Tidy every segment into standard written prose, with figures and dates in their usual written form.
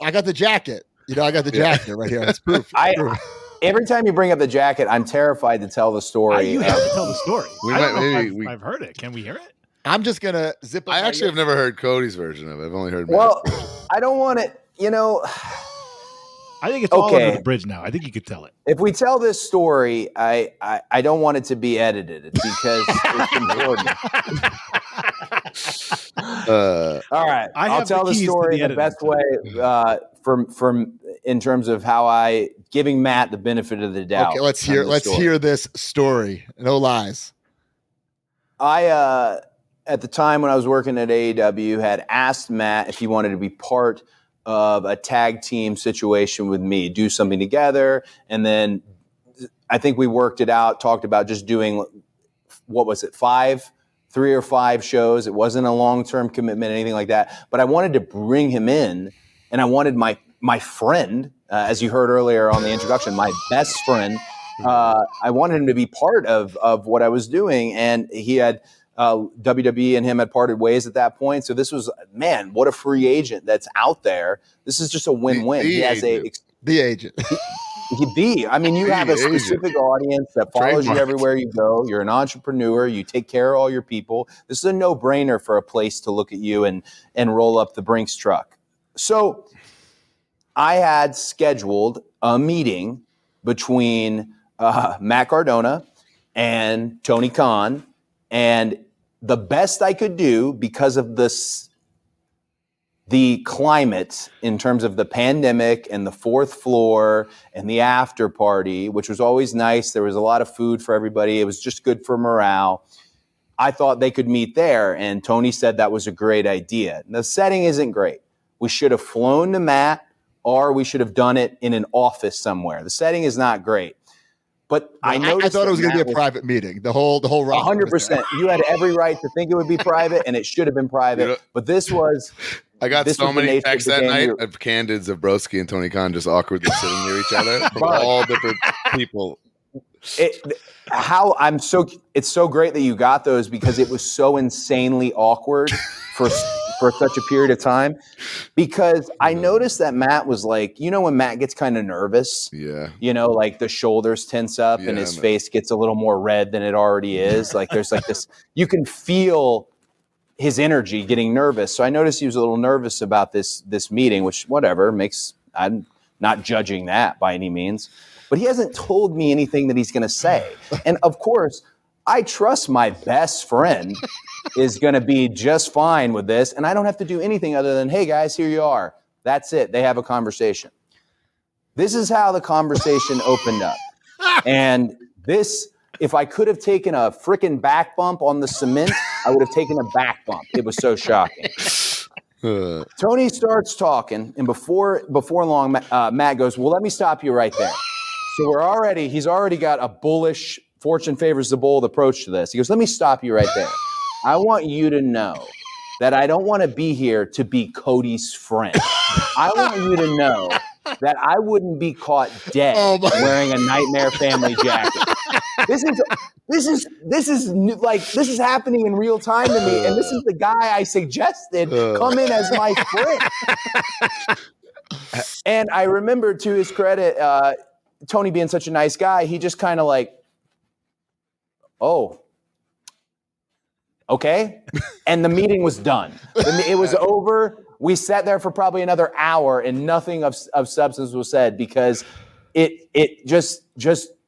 I got the jacket. I got the jacket right here. It's proof. Every time you bring up the jacket, I'm terrified to tell the story. You have to tell the story. I've heard it. Can we hear it? I'm just gonna zip. I actually have never heard Cody's version of it. I've only heard. Well, I don't want it. I think it's all under the bridge now. I think you could tell it. If we tell this story, I don't want it to be edited because it's important. All right, I'll tell the story the best way from in terms of how I giving Matt the benefit of the doubt. Okay, let's hear this story. No lies. I at the time when I was working at AEW had asked Matt if he wanted to be part of a tag team situation with me, do something together. And then I think we worked it out, talked about just doing, what was it, 3 or 5 shows. It wasn't a long-term commitment, anything like that. But I wanted to bring him in, and I wanted my friend, as you heard earlier on the introduction, my best friend. I wanted him to be part of what I was doing. And he had WWE and him had parted ways at that point. So this was, man, what a free agent that's out there. This is just a win-win. He has the agent. I mean, you have a specific audience that follows you everywhere you go. You're an entrepreneur. You take care of all your people. This is a no-brainer for a place to look at you and roll up the Brinks truck. So I had scheduled a meeting between Matt Cardona and Tony Khan, and the best I could do because of the climate in terms of the pandemic and the fourth floor and the after party, which was always nice. There was a lot of food for everybody. It was just good for morale. I thought they could meet there, and Tony said that was a great idea. The setting isn't great. We should have flown to Matt, or we should have done it in an office somewhere. The setting is not great. But I thought it was going to be a private meeting. The whole 100%. You had every right to think it would be private, and it should have been private. But this was. I got so many texts that night of candids of Broski and Tony Khan just awkwardly sitting near each other from all different people. It's so great that you got those because it was so insanely awkward for such a period of time, because I noticed that Matt was like, when Matt gets kind of nervous, like the shoulders tense up and his face gets a little more red than it already is. Like there's like this, you can feel his energy getting nervous. So I noticed he was a little nervous about this meeting, which I'm not judging that by any means, but he hasn't told me anything that he's going to say. And of course, I trust my best friend is going to be just fine with this. And I don't have to do anything other than, hey guys, here you are. That's it. They have a conversation. This is how the conversation opened up. And if I could have taken a freaking back bump on the cement, I would have taken a back bump. It was so shocking. Tony starts talking, and before long, Matt goes, well, let me stop you right there. So he's already got a bullish fortune favors the bold approach to this. He goes, let me stop you right there. I want you to know that I don't want to be here to be Cody's friend. I want you to know that I wouldn't be caught dead wearing a Nightmare Family jacket. This is happening in real time to me, and this is the guy I suggested come in as my friend. And I remember, to his credit, Tony being such a nice guy, he just kind of like, oh, okay. And the meeting was done. It was over. We sat there for probably another hour and nothing of substance was said because it just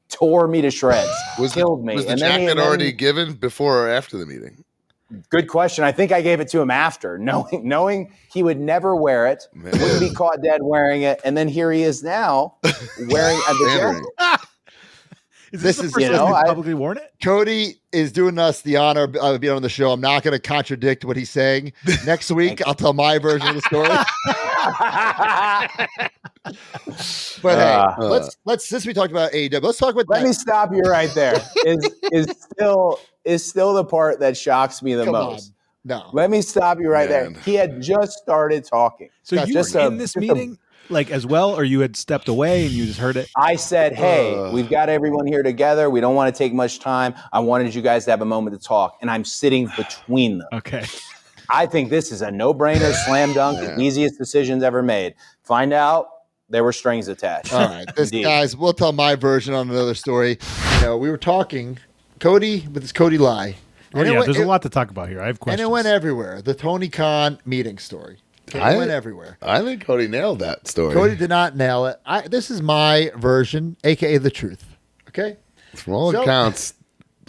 tore me to shreds. Killed me. Was the jacket already given before or after the meeting? Good question. I think I gave it to him after, knowing he would never wear it, wouldn't be caught dead wearing it, and then here he is now wearing the jacket. Is this the first time you've publicly worn it? Cody is doing us the honor of being on the show. I'm not going to contradict what he's saying. Next week, I'll tell my version of the story. But hey, let's since we talked about AEW, let's talk about. Let me stop you right there. Is still the part that shocks me the most. No, let me stop you right there. He had just started talking. So you were in this meeting as well, or you had stepped away and you just heard it? I said, hey, we've got everyone here together. We don't want to take much time. I wanted you guys to have a moment to talk, and I'm sitting between them. Okay. I think this is a no-brainer, slam dunk, the easiest decisions ever made. Find out there were strings attached. All right, guys, we'll tell my version on another story. We were talking Cody with his Cody lie. There's a lot to talk about here. I have questions. And it went everywhere. The Tony Khan meeting story. It went everywhere. I think Cody nailed that story. Cody did not nail it. This is my version, a.k.a. the truth. Okay? From all accounts,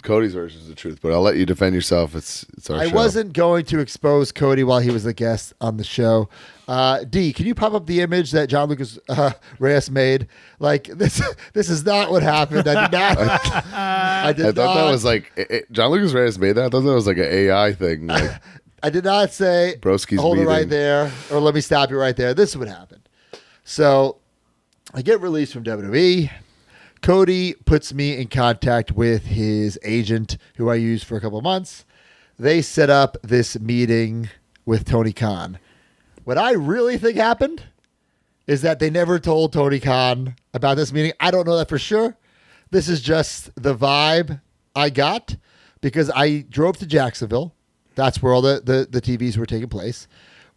Cody's version is the truth, but I'll let you defend yourself. It's our show. I wasn't going to expose Cody while he was the guest on the show. D, can you pop up the image that John Lucas Reyes made? Like, this is not what happened. I did not. I thought that was like John Lucas Reyes made that. I thought that was like an AI thing. Like, I did not say Broski's hold meeting. it right there or let me stop you right there. This is what happened. So I get released from WWE. Cody puts me in contact with his agent, who I used for a couple of months. They set up this meeting with Tony Khan. What I really think happened is that they never told Tony Khan about this meeting. I don't know that for sure. This is just the vibe I got because I drove to Jacksonville. That's where all the TVs were taking place.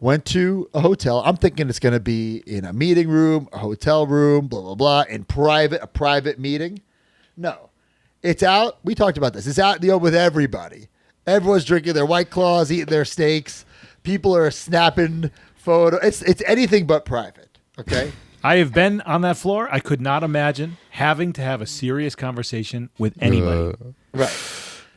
Went to a hotel. I'm thinking it's going to be in a meeting room, a hotel room, blah, blah, blah, a private meeting. No. It's out. We talked about this. It's out in the open with everybody. Everyone's drinking their White Claws, eating their steaks. People are snapping photos. It's anything but private, okay? I have been on that floor. I could not imagine having to have a serious conversation with anybody. Right.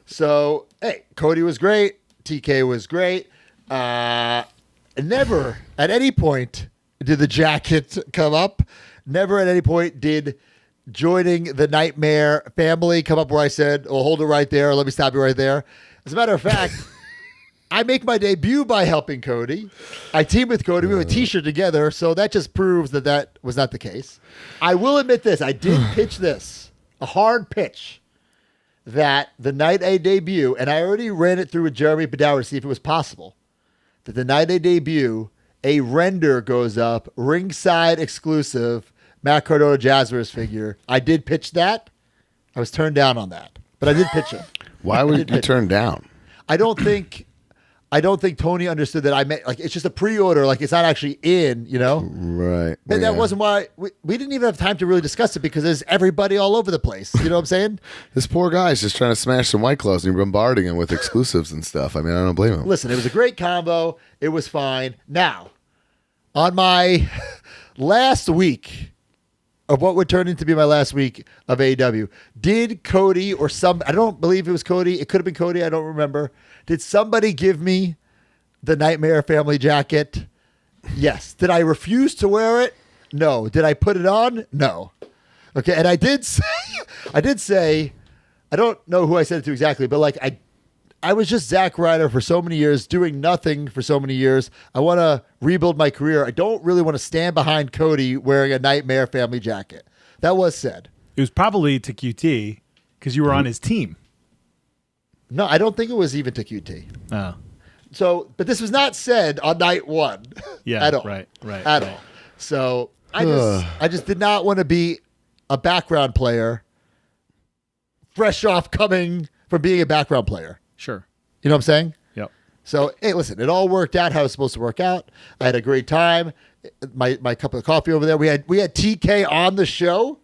So, hey, Cody was great. TK was great. Never at any point did the jacket come up. Never at any point did joining the Nightmare family come up where I said, oh, hold it right there. Let me stop you right there. As a matter of fact, I make my debut by helping Cody. I team with Cody. We have a T-shirt together. So that just proves that was not the case. I will admit this. I did pitch this, a hard pitch, that the night I debut, and I already ran it through with Jeremy Padower to see if it was possible, that the night I debut, a render goes up, ringside exclusive, Matt Cardona Jazzwares figure. I did pitch that. I was turned down on that, but I did pitch it. Why would you turn down? I don't think Tony understood that I meant, like, it's just a pre-order, like it's not actually in, Right. But that wasn't why we didn't even have time to really discuss it because there's everybody all over the place. You know what I'm saying? This poor guy's just trying to smash some White Claws and you're bombarding him with exclusives and stuff. I mean, I don't blame him. Listen, it was a great combo. It was fine. Now, on my last week of what would turn into be my last week of AEW, did Cody or I don't believe it was Cody. It could have been Cody. I don't remember. Did somebody give me the Nightmare family jacket? Yes. Did I refuse to wear it? No. Did I put it on? No. Okay. And I did say, I don't know who I said it to exactly, but like I was just Zack Ryder for so many years, doing nothing for so many years. I want to rebuild my career. I don't really want to stand behind Cody wearing a Nightmare family jacket. That was said. It was probably to QT because you were on his team. No, I don't think it was even to QT. Oh. So, but this was not said on night one. Yeah. At all. Right. At all. So I just did not want to be a background player fresh off coming from being a background player. Sure. You know what I'm saying? Yep. So, hey, listen, it all worked out how it was supposed to work out. I had a great time. My cup of coffee over there. We had TK on the show.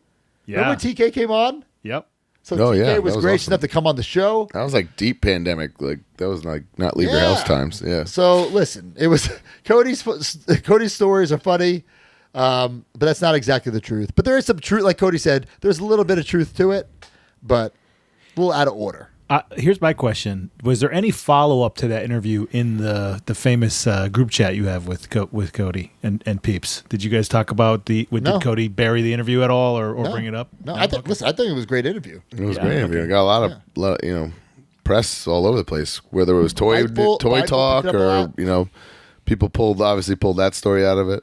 Yeah. Remember TK came on? Yep. So TK was gracious awesome. enough to come on the show. That was like deep pandemic. Like that was like not leave your house times. Yeah. So listen, it was Cody's stories are funny, but that's not exactly the truth. But there is some truth, like Cody said. There's a little bit of truth to it, but a little out of order. Here's my question: was there any follow up to that interview in the famous group chat you have with Cody and Peeps? Did you guys talk about did Cody bury the interview at all or bring it up? No, I think it was a great interview. It was a great interview. I got a lot of press all over the place, whether it was toy talk or people obviously pulled that story out of it.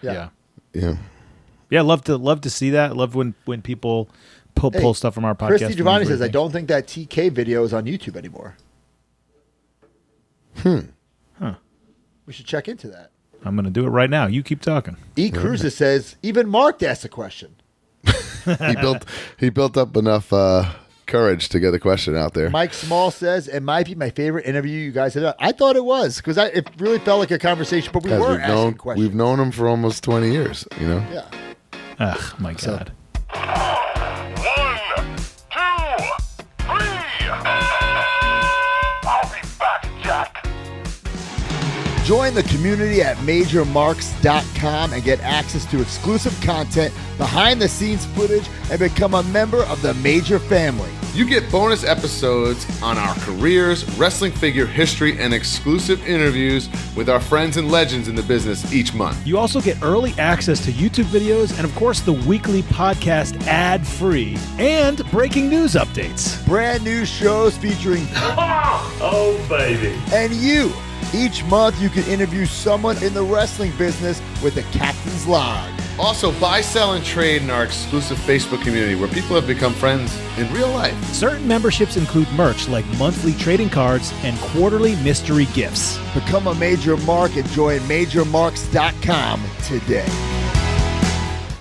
Yeah. Yeah. Love to see that. Love when people pull stuff from our podcast. Christy Giovanni says, I don't think that TK video is on YouTube anymore. Huh. We should check into that. I'm going to do it right now. You keep talking. E. Cruiser says, even Mark asked a question. He built up enough courage to get the question out there. Mike Small says it might be my favorite interview you guys have done. I thought it was because it really felt like a conversation, but were asking questions. We've known him for almost 20 years, you know? Yeah. Ugh, my God. 1, 2, 3. I'll be back, Jack. Join the community at MajorMarks.com and get access to exclusive content, behind-the-scenes footage, and become a member of the Major family. You get bonus episodes on our careers, wrestling figure history, and exclusive interviews with our friends and legends in the business each month. You also get early access to YouTube videos and, of course, the weekly podcast ad-free and breaking news updates. Brand new shows featuring Oh, baby. and you. Each month, you can interview someone in the wrestling business with the Captain's Log. Also, buy, sell, and trade in our exclusive Facebook community where people have become friends in real life. Certain memberships include merch like monthly trading cards and quarterly mystery gifts. Become a Major Mark and join MajorMarks.com today.